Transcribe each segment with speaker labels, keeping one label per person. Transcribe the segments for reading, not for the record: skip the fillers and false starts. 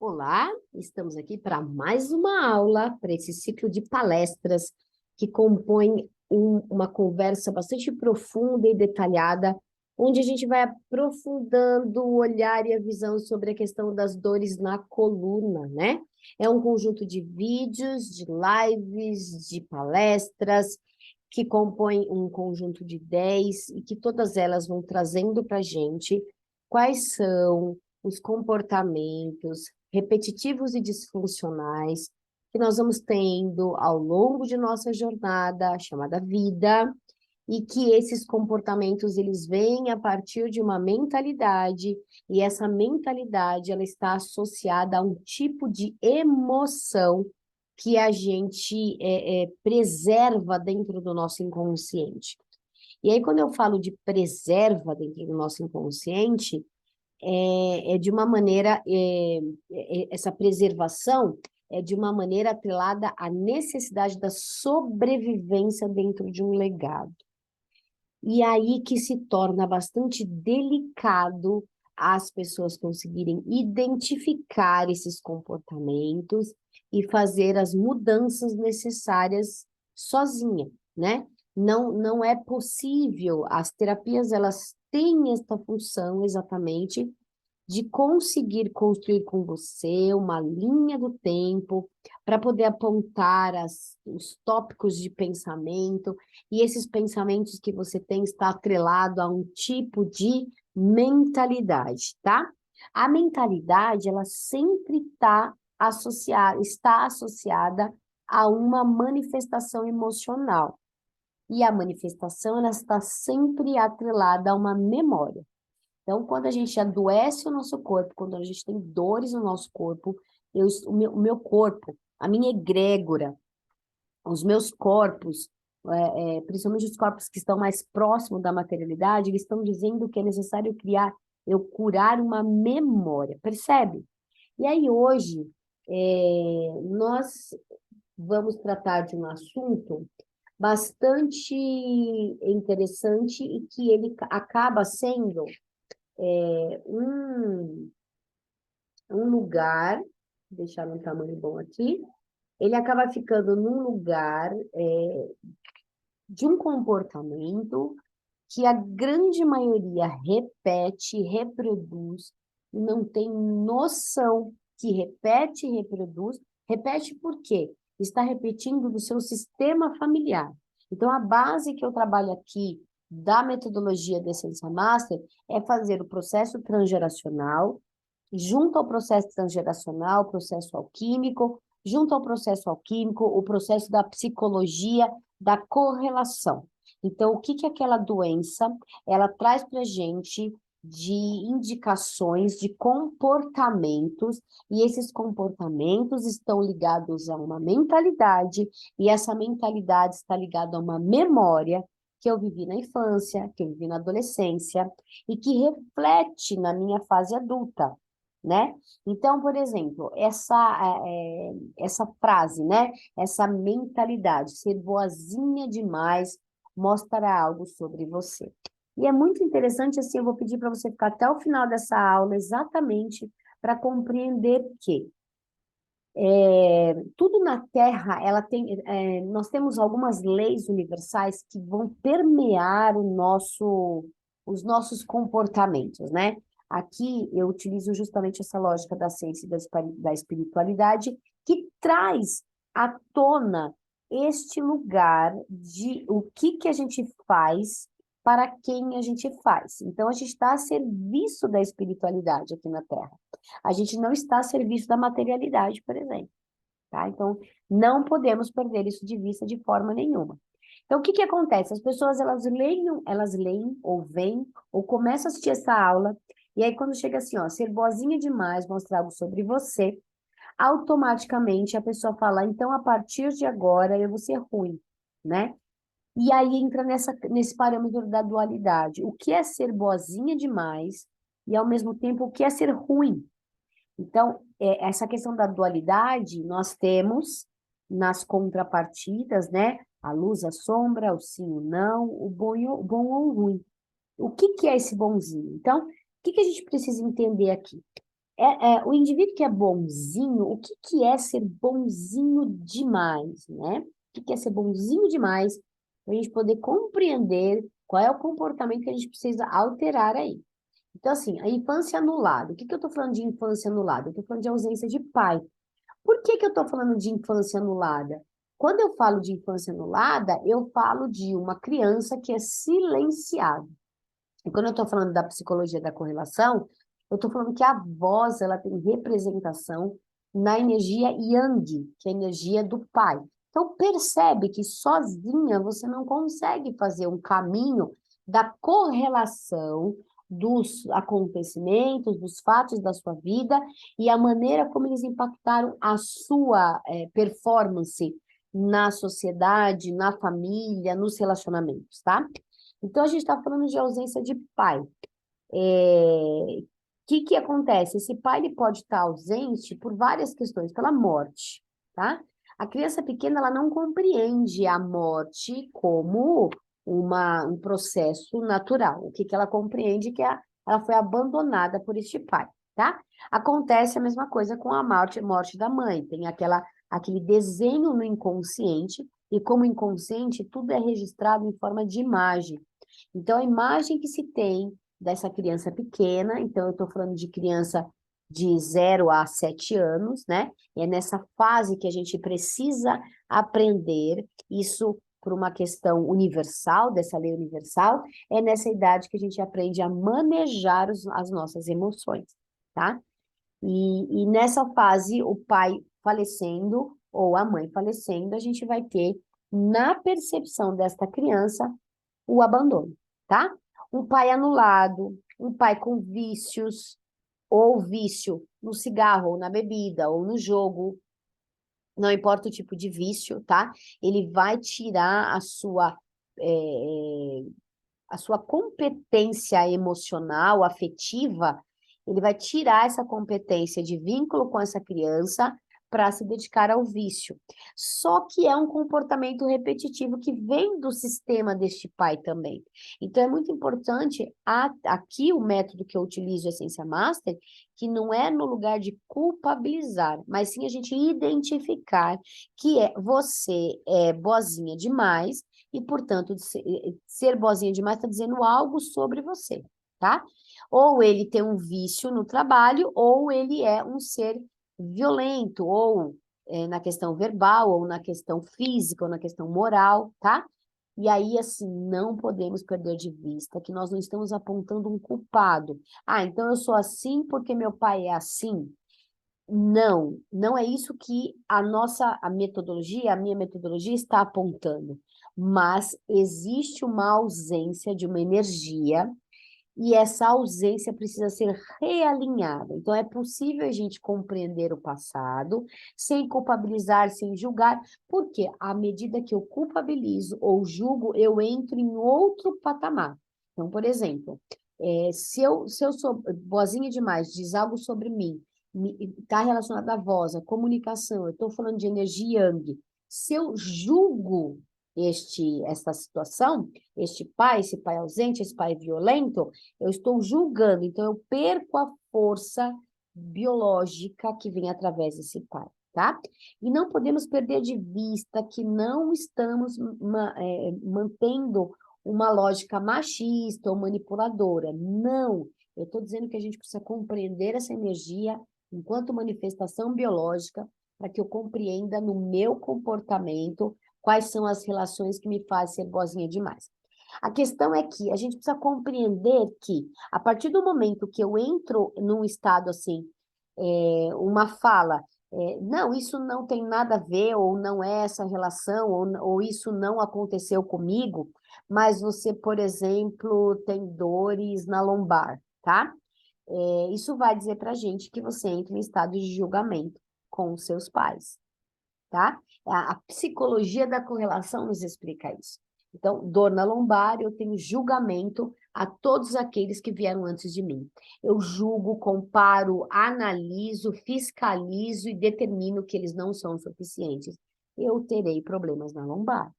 Speaker 1: Olá, estamos aqui para mais uma aula, para esse ciclo de palestras que compõe uma conversa bastante profunda e detalhada, onde a gente vai aprofundando o olhar e a visão sobre a questão das dores na coluna, né? É um conjunto de vídeos, de lives, de palestras, que compõem um conjunto de 10 e que todas elas vão trazendo para a gente quais são os comportamentos repetitivos e disfuncionais que nós vamos tendo ao longo de nossa jornada, chamada vida, e que esses comportamentos eles vêm a partir de uma mentalidade, e essa mentalidade ela está associada a um tipo de emoção que a gente preserva dentro do nosso inconsciente. E aí, quando eu falo de preserva dentro do nosso inconsciente, é de uma maneira, essa preservação é de uma maneira atrelada à necessidade da sobrevivência dentro de um legado. E aí que se torna bastante delicado as pessoas conseguirem identificar esses comportamentos e fazer as mudanças necessárias sozinha, né? Não é possível, as terapias elas têm esta função exatamente de conseguir construir com você uma linha do tempo para poder apontar os tópicos de pensamento, e esses pensamentos que você tem está atrelado a um tipo de mentalidade, tá? A mentalidade, ela sempre está associada a uma manifestação emocional. E a manifestação, ela está sempre atrelada a uma memória. Então, quando a gente adoece o nosso corpo, quando a gente tem dores no nosso corpo, o meu corpo, a minha egrégora, os meus corpos, principalmente os corpos que estão mais próximos da materialidade, eles estão dizendo que é necessário eu curar uma memória, percebe? E aí hoje, nós vamos tratar de um assunto bastante interessante e que ele acaba sendo um, um lugar, vou deixar num tamanho bom aqui, ele acaba ficando num lugar de um comportamento que a grande maioria repete, reproduz, e não tem noção que repete e reproduz. Repete por quê? Está repetindo do seu sistema familiar. Então, a base que eu trabalho aqui da metodologia da Essência Master é fazer o processo transgeracional, junto ao processo transgeracional, o processo alquímico, junto ao processo alquímico, o processo da psicologia da correlação. Então, o que que aquela doença, ela traz para a gente de indicações, de comportamentos, e esses comportamentos estão ligados a uma mentalidade, e essa mentalidade está ligada a uma memória que eu vivi na infância, que eu vivi na adolescência, e que reflete na minha fase adulta, né? Então, por exemplo, essa frase, né? Essa mentalidade, ser boazinha demais, mostra algo sobre você. E é muito interessante, assim, eu vou pedir para você ficar até o final dessa aula, exatamente para compreender que tudo na Terra, nós temos algumas leis universais que vão permear os nossos comportamentos, né? Aqui eu utilizo justamente essa lógica da ciência e da espiritualidade, que traz à tona este lugar de o que que a gente faz para quem a gente faz. Então, a gente está a serviço da espiritualidade aqui na Terra. A gente não está a serviço da materialidade, por exemplo, tá? Então, não podemos perder isso de vista de forma nenhuma. Então, o que que acontece? As pessoas, elas leem, ou veem, ou começam a assistir essa aula, e aí quando chega assim, ó, ser boazinha demais, mostrar algo sobre você, automaticamente a pessoa fala, então, a partir de agora eu vou ser ruim, né? E aí entra nesse parâmetro da dualidade. O que é ser boazinha demais e, ao mesmo tempo, o que é ser ruim? Então, essa questão da dualidade, nós temos nas contrapartidas, né? A luz, a sombra, o sim, o não, o bom ou o ruim. O que que é esse bonzinho? Então, o que que a gente precisa entender aqui? O indivíduo que é bonzinho, o que que é ser bonzinho demais, né? O que que é ser bonzinho demais para a gente poder compreender qual é o comportamento que a gente precisa alterar aí. Então, assim, a infância anulada. O que que eu estou falando de infância anulada? Eu estou falando de ausência de pai. Por que que eu estou falando de infância anulada? Quando eu falo de infância anulada, eu falo de uma criança que é silenciada. E quando eu estou falando da psicologia da correlação, eu estou falando que a voz ela tem representação na energia Yang, que é a energia do pai. Então percebe que sozinha você não consegue fazer um caminho da correlação dos acontecimentos, dos fatos da sua vida e a maneira como eles impactaram a sua performance na sociedade, na família, nos relacionamentos, tá? Então, a gente está falando de ausência de pai. O que acontece? Esse pai ele pode estar ausente por várias questões, pela morte, tá? A criança pequena ela não compreende a morte como um processo natural. O que que ela compreende é que ela foi abandonada por este pai, tá? Acontece a mesma coisa com a morte da mãe. Tem aquele desenho no inconsciente, e como inconsciente, tudo é registrado em forma de imagem. Então, a imagem que se tem dessa criança pequena, então eu estou falando de criança de 0 a 7 anos, né? E é nessa fase que a gente precisa aprender isso por uma questão universal, dessa lei universal, é nessa idade que a gente aprende a manejar as nossas emoções, tá? E nessa fase, o pai falecendo ou a mãe falecendo, a gente vai ter, na percepção desta criança, o abandono, tá? Um pai anulado, um pai com vícios, ou vício no cigarro, ou na bebida, ou no jogo, não importa o tipo de vício, tá? Ele vai tirar eh, a sua competência emocional, afetiva, ele vai tirar essa competência de vínculo com essa criança para se dedicar ao vício. Só que é um comportamento repetitivo que vem do sistema deste pai também. Então é muito importante, aqui o método que eu utilizo, Essência Master, que não é no lugar de culpabilizar, mas sim a gente identificar que você é boazinha demais e, portanto, ser boazinha demais está dizendo algo sobre você, tá? Ou ele tem um vício no trabalho, ou ele é um ser violento, ou na questão verbal, ou na questão física, ou na questão moral, tá? E aí, assim, não podemos perder de vista que nós não estamos apontando um culpado. Ah, então eu sou assim porque meu pai é assim. Não, não é isso que a minha metodologia está apontando. Mas existe uma ausência de uma energia e essa ausência precisa ser realinhada. Então, é possível a gente compreender o passado sem culpabilizar, sem julgar, porque à medida que eu culpabilizo ou julgo, eu entro em outro patamar. Então, por exemplo, se eu sou boazinha demais, diz algo sobre mim, está relacionado à voz, à comunicação, eu estou falando de energia yang. Se eu julgo esta situação, esse pai ausente, esse pai violento, eu estou julgando, então eu perco a força biológica que vem através desse pai, tá? E não podemos perder de vista que não estamos mantendo uma lógica machista ou manipuladora. Não, eu estou dizendo que a gente precisa compreender essa energia enquanto manifestação biológica para que eu compreenda no meu comportamento quais são as relações que me fazem ser boazinha demais. A questão é que a gente precisa compreender que, a partir do momento que eu entro num estado assim, uma fala, não, isso não tem nada a ver, ou não é essa relação, ou isso não aconteceu comigo, mas você, por exemplo, tem dores na lombar, tá? Isso vai dizer pra gente que você entra em estado de julgamento com os seus pais, tá? A psicologia da correlação nos explica isso. Então, dor na lombar, eu tenho julgamento a todos aqueles que vieram antes de mim. Eu julgo, comparo, analiso, fiscalizo e determino que eles não são suficientes. Eu terei problemas na lombar,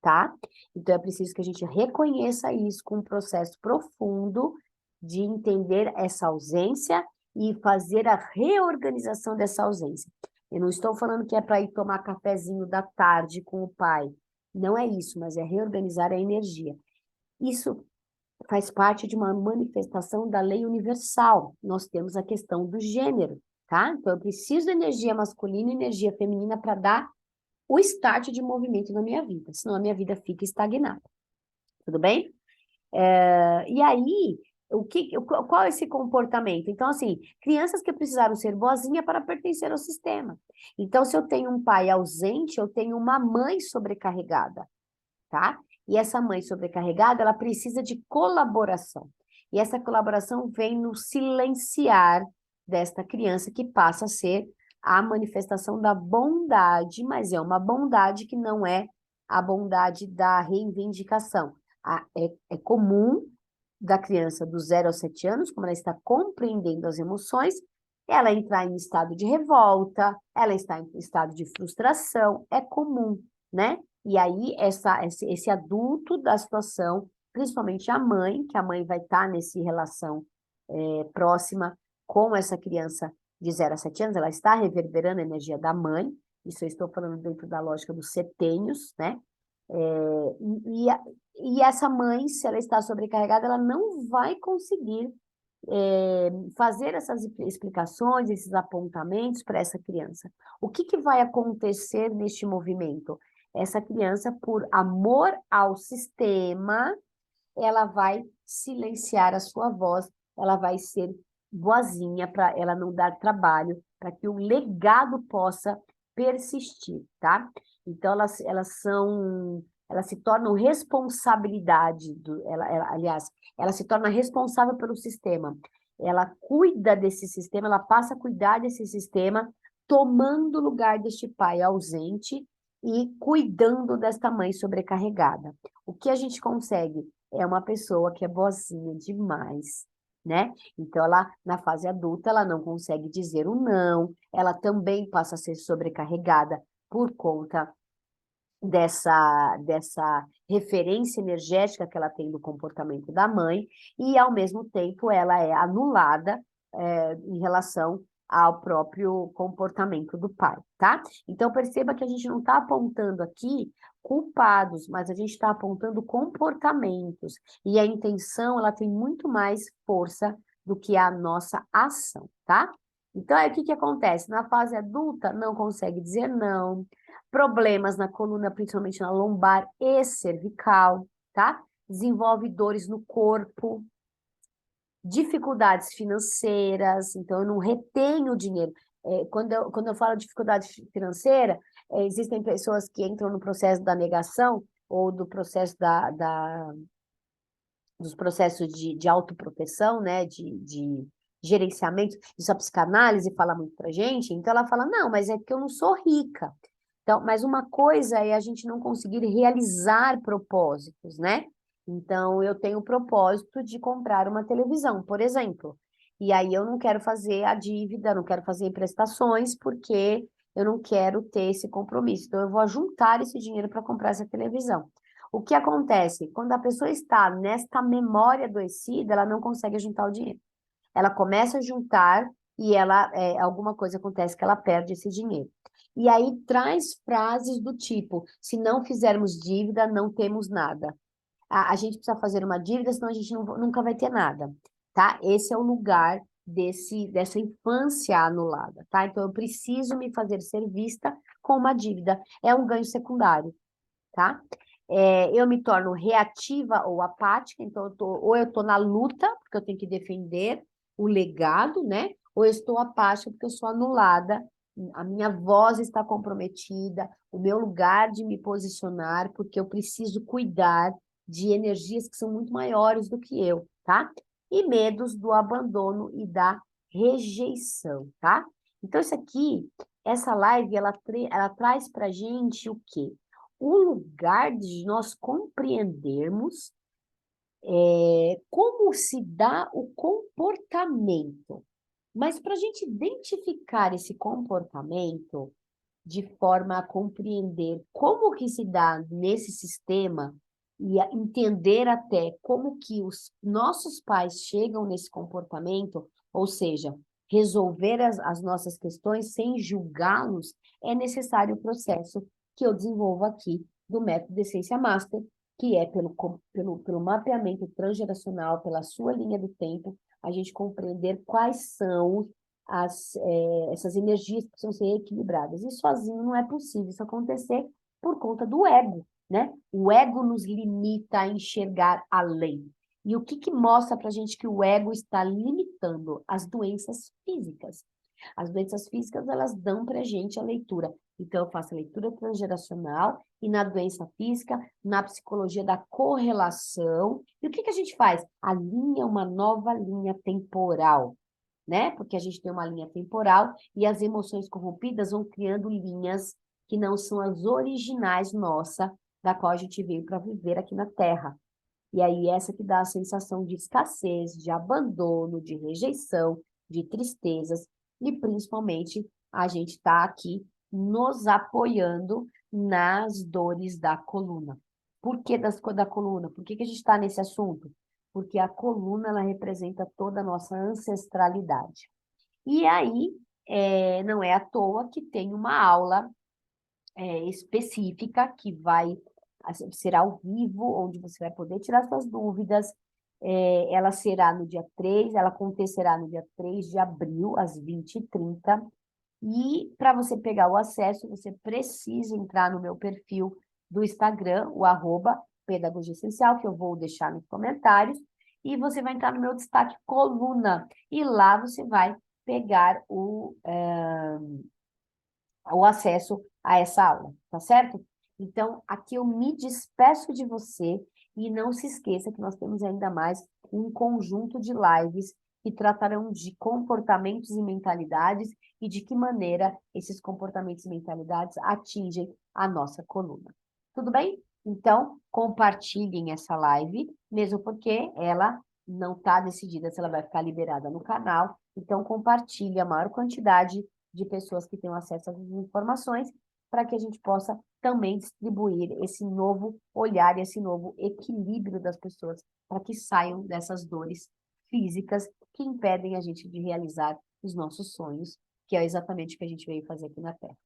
Speaker 1: tá? Então, é preciso que a gente reconheça isso com um processo profundo de entender essa ausência e fazer a reorganização dessa ausência. Eu não estou falando que é para ir tomar cafezinho da tarde com o pai. Não é isso, mas é reorganizar a energia. Isso faz parte de uma manifestação da lei universal. Nós temos a questão do gênero, tá? Então, eu preciso de energia masculina e energia feminina para dar o start de movimento na minha vida, senão a minha vida fica estagnada. Tudo bem? E aí, qual é esse comportamento? Então, assim, crianças que precisaram ser boazinha para pertencer ao sistema. Então, se eu tenho um pai ausente, eu tenho uma mãe sobrecarregada, tá? E essa mãe sobrecarregada, ela precisa de colaboração. E essa colaboração vem no silenciar desta criança que passa a ser a manifestação da bondade, mas é uma bondade que não é a bondade da reivindicação. É comum da criança do 0 aos 7 anos, como ela está compreendendo as emoções, ela entrar em estado de revolta, ela está em estado de frustração, é comum, né? E aí, esse adulto da situação, principalmente a mãe, que a mãe vai estar nessa relação próxima com essa criança de 0 a 7 anos, ela está reverberando a energia da mãe, isso eu estou falando dentro da lógica dos setênios, né? E essa mãe, se ela está sobrecarregada, ela não vai conseguir fazer essas explicações, esses apontamentos para essa criança. O que vai acontecer neste movimento? Essa criança, por amor ao sistema, ela vai silenciar a sua voz, ela vai ser boazinha para ela não dar trabalho, para que o legado possa persistir, tá? Então, elas se tornam responsabilidade aliás, ela se torna responsável pelo sistema. Ela cuida desse sistema, ela passa a cuidar desse sistema, tomando o lugar deste pai ausente e cuidando desta mãe sobrecarregada. O que a gente consegue? É uma pessoa que é boazinha demais, né? Então, ela, na fase adulta, ela não consegue dizer o não, ela também passa a ser sobrecarregada por conta dessa referência energética que ela tem do comportamento da mãe, e, ao mesmo tempo, ela é anulada em relação ao próprio comportamento do pai, tá? Então, perceba que a gente não está apontando aqui culpados, mas a gente está apontando comportamentos, e a intenção, ela tem muito mais força do que a nossa ação, tá? Então, aí o que acontece? Na fase adulta, não consegue dizer não, problemas na coluna, principalmente na lombar e cervical, tá? Desenvolve dores no corpo, dificuldades financeiras, então eu não retenho dinheiro. Quando eu falo dificuldade financeira, existem pessoas que entram no processo da negação ou do processo dos processos de autoproteção, né, de gerenciamento. Isso a psicanálise fala muito pra gente, então ela fala, não, mas é que eu não sou rica. Então, mas uma coisa é a gente não conseguir realizar propósitos, né? Então, eu tenho o propósito de comprar uma televisão, por exemplo. E aí eu não quero fazer a dívida, não quero fazer prestações, porque eu não quero ter esse compromisso. Então, eu vou juntar esse dinheiro para comprar essa televisão. O que acontece? Quando a pessoa está nesta memória adoecida, ela não consegue juntar o dinheiro. Ela começa a juntar e alguma coisa acontece que ela perde esse dinheiro. E aí traz frases do tipo: se não fizermos dívida, não temos nada. A gente precisa fazer uma dívida, senão a gente nunca vai ter nada, tá? Esse é o lugar dessa infância anulada, tá? Então eu preciso me fazer ser vista com uma dívida. É um ganho secundário, tá? Eu me torno reativa ou apática, então ou eu estou na luta, porque eu tenho que defender o legado, né? Ou eu estou apática porque eu sou anulada, a minha voz está comprometida, o meu lugar de me posicionar, porque eu preciso cuidar de energias que são muito maiores do que eu, tá? E medos do abandono e da rejeição, tá? Então, essa live, ela traz pra gente o quê? O lugar de nós compreendermos como se dá o comportamento. Mas para a gente identificar esse comportamento de forma a compreender como que se dá nesse sistema e a entender até como que os nossos pais chegam nesse comportamento, ou seja, resolver as nossas questões sem julgá-los, é necessário o processo que eu desenvolvo aqui do método Essência Master, que é pelo mapeamento transgeracional, pela sua linha do tempo, a gente compreender quais são essas energias que precisam ser equilibradas. E sozinho não é possível isso acontecer por conta do ego, né? O ego nos limita a enxergar além. E o que mostra para a gente que o ego está limitando? As doenças físicas. As doenças físicas, elas dão para a gente a leitura. Então, eu faço a leitura transgeracional e na doença física, na psicologia da correlação. E o que a gente faz? Alinha uma nova linha temporal, né? Porque a gente tem uma linha temporal e as emoções corrompidas vão criando linhas que não são as originais nossa, da qual a gente veio para viver aqui na Terra. E aí essa que dá a sensação de escassez, de abandono, de rejeição, de tristezas, e principalmente a gente está aqui nos apoiando nas dores da coluna. Por que da coluna? Por que a gente está nesse assunto? Porque a coluna, ela representa toda a nossa ancestralidade. E aí, não é à toa que tem uma aula específica que vai ser ao vivo, onde você vai poder tirar suas dúvidas. Ela será no dia 3, ela acontecerá no dia 3 de abril, às 20h30. E para você pegar o acesso, você precisa entrar no meu perfil do Instagram, o @Pedagogia Essencial, que eu vou deixar nos comentários, e você vai entrar no meu destaque coluna, e lá você vai pegar o acesso a essa aula, tá certo? Então, aqui eu me despeço de você e não se esqueça que nós temos ainda mais um conjunto de lives que tratarão de comportamentos e mentalidades e de que maneira esses comportamentos e mentalidades atingem a nossa coluna. Tudo bem? Então, compartilhem essa live, mesmo porque ela não está decidida se ela vai ficar liberada no canal. Então, compartilhe a maior quantidade de pessoas que tenham acesso às informações, para que a gente possa também distribuir esse novo olhar e esse novo equilíbrio das pessoas, para que saiam dessas dores físicas que impedem a gente de realizar os nossos sonhos, que é exatamente o que a gente veio fazer aqui na Terra.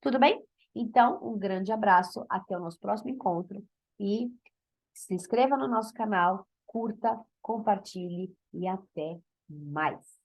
Speaker 1: Tudo bem? Então, um grande abraço, até o nosso próximo encontro e se inscreva no nosso canal, curta, compartilhe e até mais.